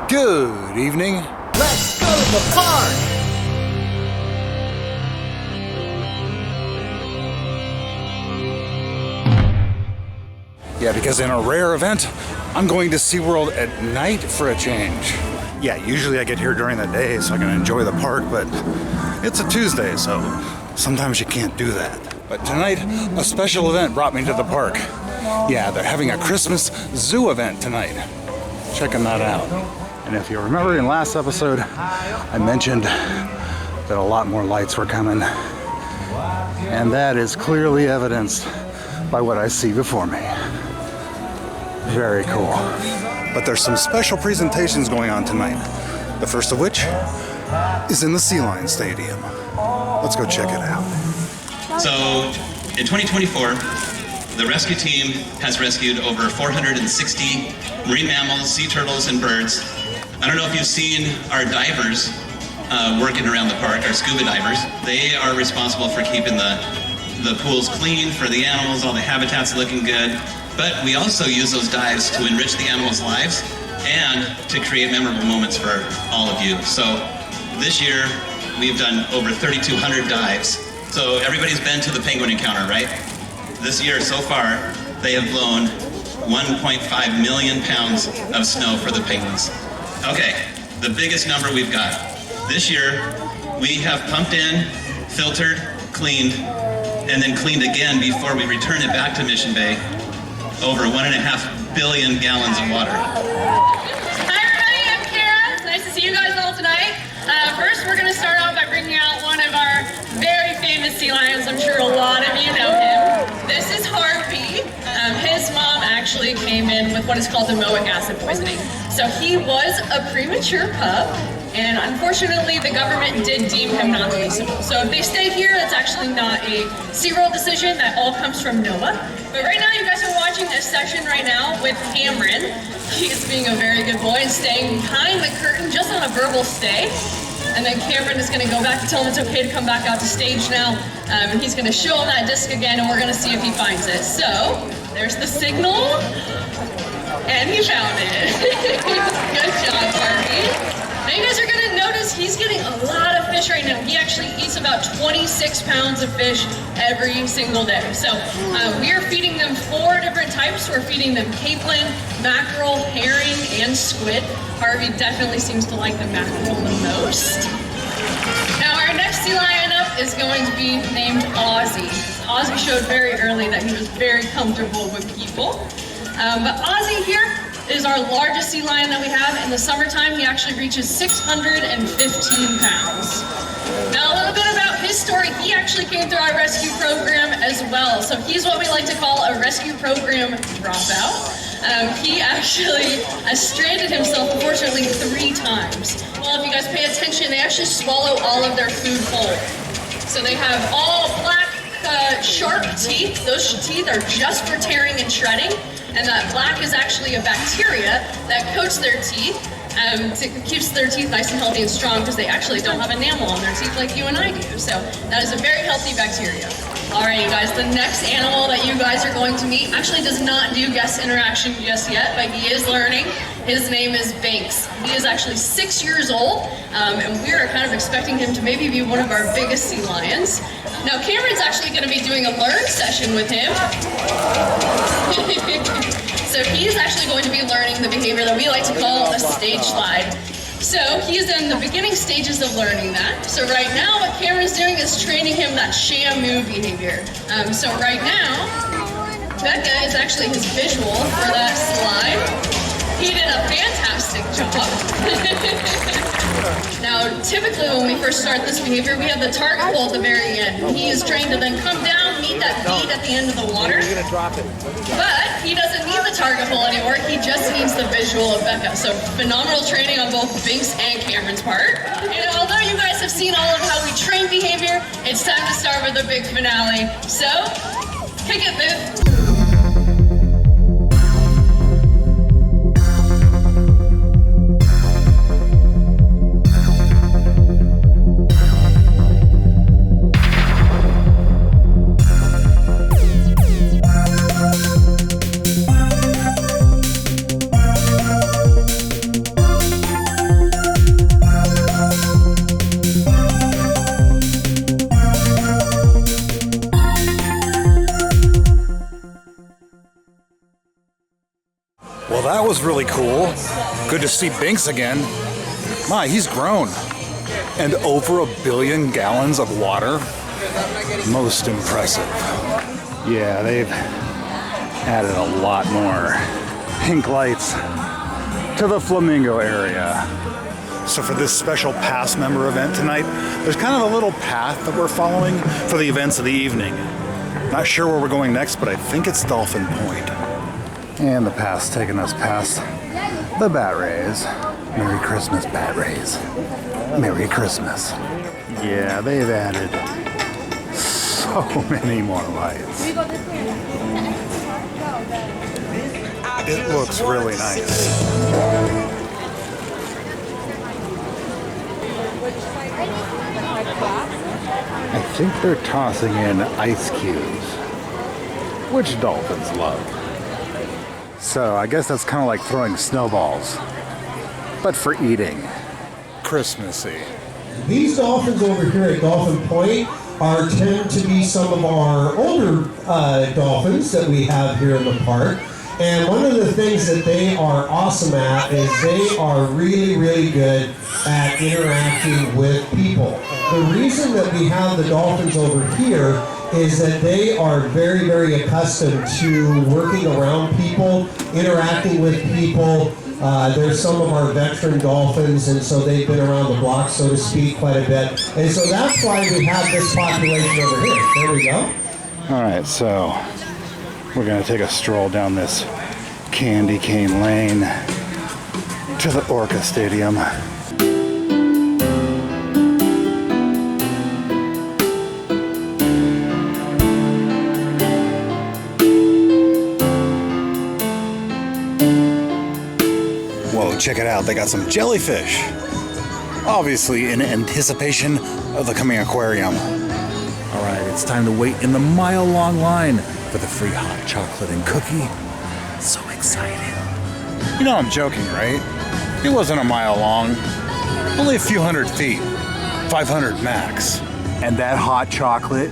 Good evening. Let's go to the park! Yeah, because in a rare event, I'm going to SeaWorld at night for a change. Yeah, usually I get here during the day so I can enjoy the park, but it's a Tuesday, so sometimes you can't do that. But tonight, a special event brought me to the park. Yeah, they're having a Christmas zoo event tonight. Checking that out. And if you remember in last episode, I mentioned that a lot more lights were coming. And that is clearly evidenced by what I see before me. Very cool. But there's some special presentations going on tonight. The first of which is in the SeaWorld Stadium. Let's go check it out. So, in 2024, the rescue team has rescued over 460 marine mammals, sea turtles, and birds. I don't know if you've seen our divers working around the park, our scuba divers. They are responsible for keeping the pools clean for the animals, all the habitats looking good. But we also use those dives to enrich the animals' lives and to create memorable moments for all of you. So this year, we've done over 3,200 dives. So everybody's been to the penguin encounter, right? This year, so far, they have blown 1.5 million pounds of snow for the penguins. Okay, the biggest number we've got. This year, we have pumped in, filtered, cleaned, and then cleaned again before we return it back to Mission Bay. Over 1.5 billion gallons of water. Hi everybody, I'm Kara. It's nice to see you guys all tonight. First, we're going to start off by bringing out one of our very famous sea lions. I'm sure a lot of you know him. This is Harvey. His mom actually came in with what is called domoic acid poisoning. So he was a premature pup, and unfortunately the government did deem him non-releasable. So if they stay here, that's actually not a SeaWorld decision. That all comes from NOAA. But right now, you guys are watching a session right now with Cameron. He is being a very good boy and staying behind the curtain just on a verbal stay. And then Cameron is going to go back and tell him it's okay to come back out to stage now. And he's going to show him that disc again, and we're going to see if he finds it. So, there's the signal. And he found it. Good job, Harvey. Now you guys are going to notice he's getting a lot of fish right now. He actually eats about 26 pounds of fish every single day. So we are feeding them 4 different types. We're feeding them capelin, mackerel, herring, and squid. Harvey definitely seems to like the mackerel the most. Now our next sea lion up is going to be named Ozzy. Ozzy showed very early that he was very comfortable with people. But Ozzy here is our largest sea lion that we have. In the summertime, he actually reaches 615 pounds. Now, a little bit about his story. He actually came through our rescue program as well. So he's what we like to call a rescue program dropout. He actually stranded himself, unfortunately, 3 times. Well, if you guys pay attention, they actually swallow all of their food whole. So they have all black, sharp teeth. Those teeth are just for tearing and shredding. And that black is actually a bacteria that coats their teeth. It keeps their teeth nice and healthy and strong because they actually don't have enamel on their teeth like you and I do. So that is a very healthy bacteria. All right, you guys, the next animal that you guys are going to meet actually does not do guest interaction just yet, but he is learning. His name is Binks. He is actually 6 years old, and we are kind of expecting him to maybe be one of our biggest sea lions. Now, Cameron's actually going to be doing a learn session with him. So he's actually going to be learning the behavior that we like to call a stage slide. So he's in the beginning stages of learning that. So right now what Cameron's doing is training him that shamu behavior. So right now, Becca is actually his visual for that slide. He did a fantastic job. Now, typically when we first start this behavior, we have the target pole at the very end. He is trained to then come down, meet that bead at the end of the water. But he doesn't need the target pole anymore. He just needs the visual of Becca. So phenomenal training on both Binks and Cameron's part. And although you guys have seen all of how we train behavior, it's time to start with the big finale. So, kick it, Viv. was really cool. Good to see Binks again. My, he's grown. And over 1 billion gallons of water. Most impressive. Yeah, they've added a lot more pink lights to the flamingo area. So for this special PassMember event tonight, there's kind of a little path that we're following for the events of the evening. Not sure where we're going next, but I think it's Dolphin Point. And the path's taking us past the bat rays. Merry Christmas, bat rays. Merry Christmas. Yeah, they've added so many more lights. It looks really nice. I think they're tossing in ice cubes, which dolphins love. So I guess that's kind of like throwing snowballs, but for eating. Christmassy. These dolphins over here at Dolphin Point tend to be some of our older dolphins that we have here in the park. And one of the things that they are awesome at is they are really, really good at interacting with people. The reason that we have the dolphins over here is that they are very, very accustomed to working around people, interacting with people. They're some of our veteran dolphins, and so they've been around the block, so to speak, quite a bit. And so that's why we have this population over here. There we go. All right, so we're gonna take a stroll down this candy cane lane to the Orca Stadium. Whoa, check it out, they got some jellyfish. Obviously in anticipation of the coming aquarium. All right, it's time to wait in the mile-long line for the free hot chocolate and cookie. So excited. You know I'm joking, right? It wasn't a mile long. Only a few hundred feet. 500 max. And that hot chocolate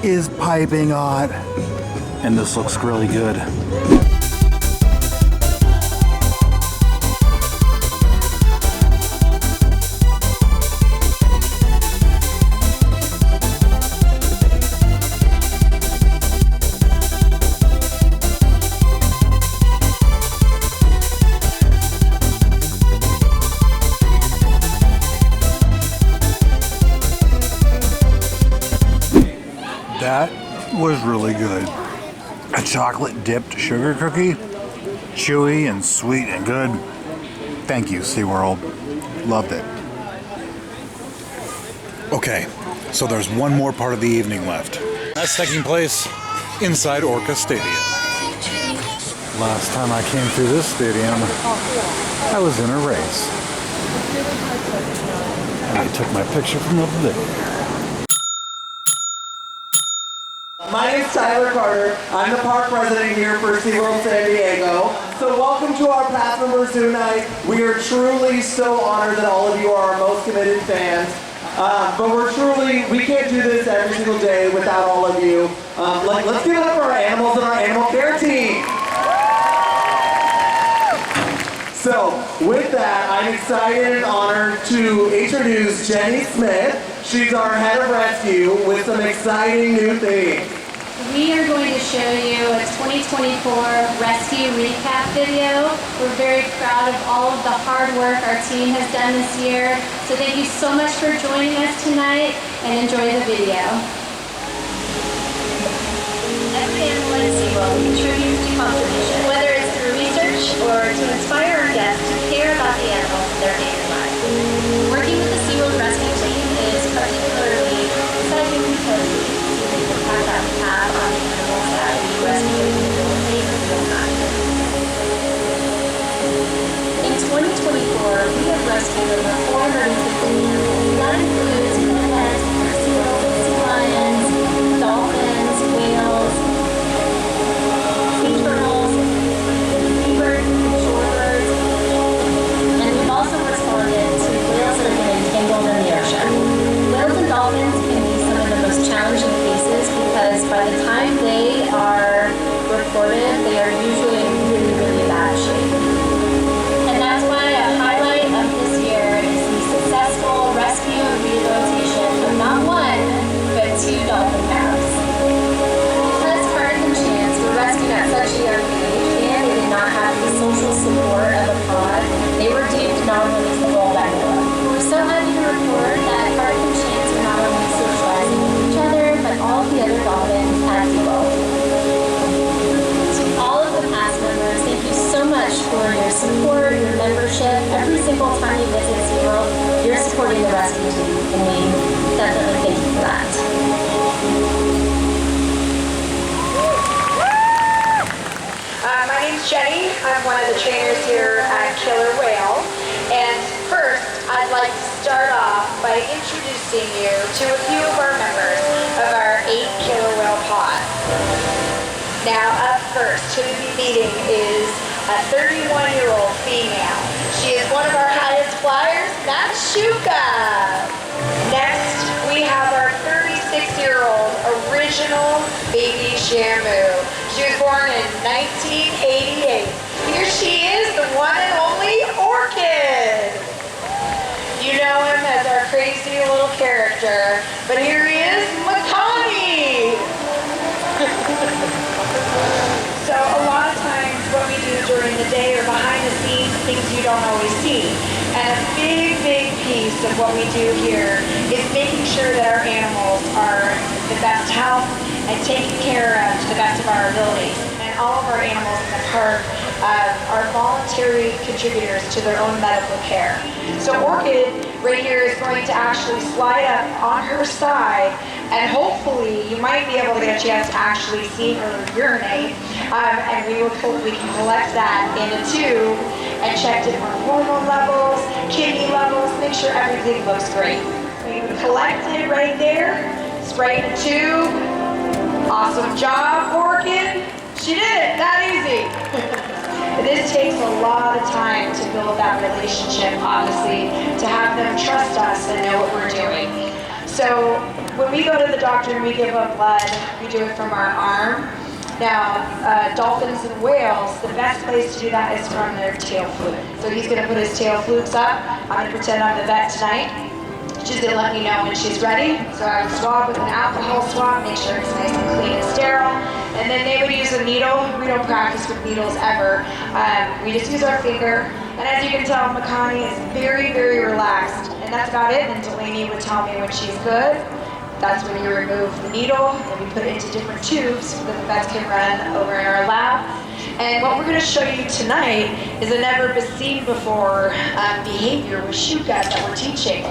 is piping hot. And this looks really good. That was really good. A chocolate dipped sugar cookie, chewy and sweet and good. Thank you, SeaWorld. Loved it. Okay, so there's one more part of the evening left. That's taking place inside Orca Stadium. Last time I came through this stadium, I was in a race. And I took my picture from up there. My name is Tyler Carter. I'm the park president here for SeaWorld San Diego. So welcome to our PassMembers tonight. We are truly so honored that all of you are our most committed fans. But we can't do this every single day without all of you. Let's give it up for our animals and our animal care team. So with that, I'm excited and honored to introduce Jeni Smith. She's our head of rescue with some exciting new things. We are going to show you a 2024 rescue recap video. We're very proud of all of the hard work our team has done this year. So thank you so much for joining us tonight and enjoy the video. Every animal in SeaWorld contributes to conservation, whether it's through research or to inspire our guests to care about the animals in their daily lives. Working with the SeaWorld rescue team is particularly exciting because we see the impact that we have on the animals that we rescue in real time. In 2024, we have rescued over 450 animals. That includes pets, seals, sea lions, dolphins, whales, sea turtles, seabirds, shorebirds, and we supporting the rescue team, and we definitely thank you for that. My name's Jeni. I'm one of the trainers here at Killer Whale. And first, I'd like to start off by introducing you to a few of our members of our 8 Killer Whale pod. Now, up first, who we'll be meeting is a 31-year-old female. She is one of our highest flyers, that's Shouka. Next, we have our 36-year-old original baby Shamu. She was born in 1988. Here she is, the one and only Orkid. You know him as our crazy little character, but here he is, Makani. So a lot of times what we do during the day or behind the scenes, things you don't always see. And a big piece of what we do here is making sure that our animals are in the best health and taken care of to the best of our abilities. And all of our animals in the park are voluntary contributors to their own medical care. So Orkid right here is going to actually slide up on her side, and hopefully you might be able to get a chance to actually see her urinate, and we can collect that in a tube and check different hormone levels, kidney levels, make sure everything looks great. We collect it right there, spray in a tube. Awesome job, Orkid. She did it, that easy. This takes a lot of time to build that relationship, obviously, to have them trust us and know what we're doing. So when we go to the doctor and we give up blood, we do it from our arm. Now, dolphins and whales, the best place to do that is from their tail fluke. So he's going to put his tail flukes up. I'm going to pretend I'm the vet tonight. She's going to let me know when she's ready. So I would swab with an alcohol swab, make sure it's nice and clean and sterile. And then they would use a needle. We don't practice with needles ever. We just use our finger. And as you can tell, Makani is very relaxed. And that's about it. And Delaney would tell me when she's good. That's when you remove the needle and we put it into different tubes so that the vets can run over in our lab. And what we're going to show you tonight is a never seen before behavior with Shouka that we're teaching.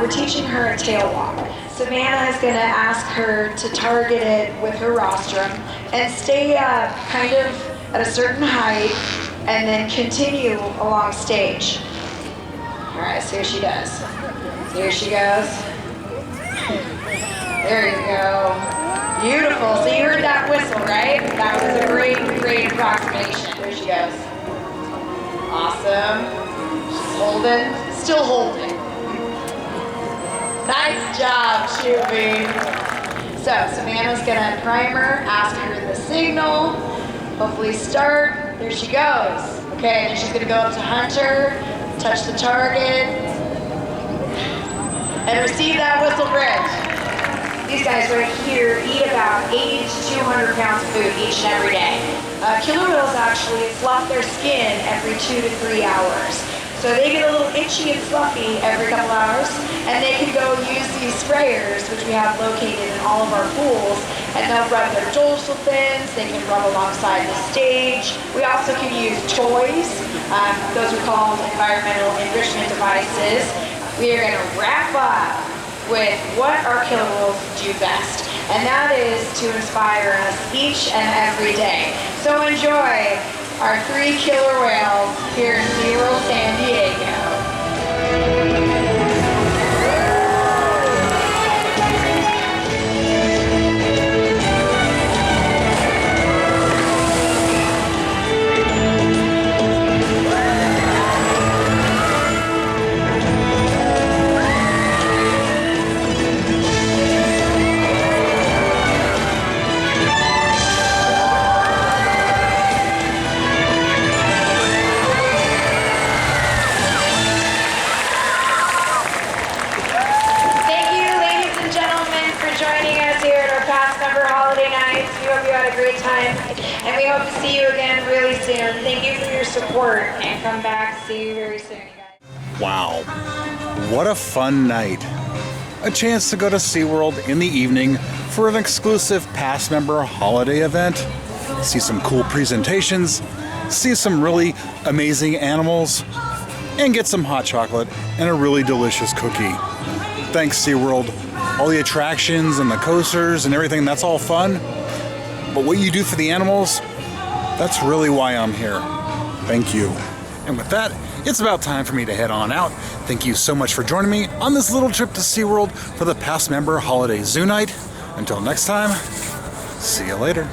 We're teaching her a tail walk. Savannah is going to ask her to target it with her rostrum and stay kind of at a certain height and then continue along stage. All right, so here she does. So here she goes. There you go. Beautiful. So you heard that whistle, right? That was a great approximation. There she goes. Awesome. She's holding. Still holding. Nice job, Shouka. So Savannah's gonna prime her, ask her the signal, hopefully start. There she goes. Okay, then she's gonna go up to Hunter, touch the target, and receive that whistle bridge. These guys right here eat about 80 to 200 pounds of food each and every day. Killer whales actually fluff their skin every 2 to 3 hours. So they get a little itchy and fluffy every couple hours, and they can go use these sprayers, which we have located in all of our pools, and they'll rub their dorsal fins, they can rub alongside the stage. We also can use toys. Those are called environmental enrichment devices. We are gonna wrap up with what our killer whales do best, and that is to inspire us each and every day. So enjoy our 3 killer whales here in SeaWorld San Diego. And we hope to see you again really soon. Thank you for your support and come back. See you very soon, you guys. Wow, what a fun night. A chance to go to SeaWorld in the evening for an exclusive PassMember holiday event, see some cool presentations, see some really amazing animals, and get some hot chocolate and a really delicious cookie. Thanks, SeaWorld. All the attractions and the coasters and everything, that's all fun. But what you do for the animals, that's really why I'm here. Thank you. And with that, it's about time for me to head on out. Thank you so much for joining me on this little trip to SeaWorld for the PassMember Holiday Zoo Night. Until next time, see you later.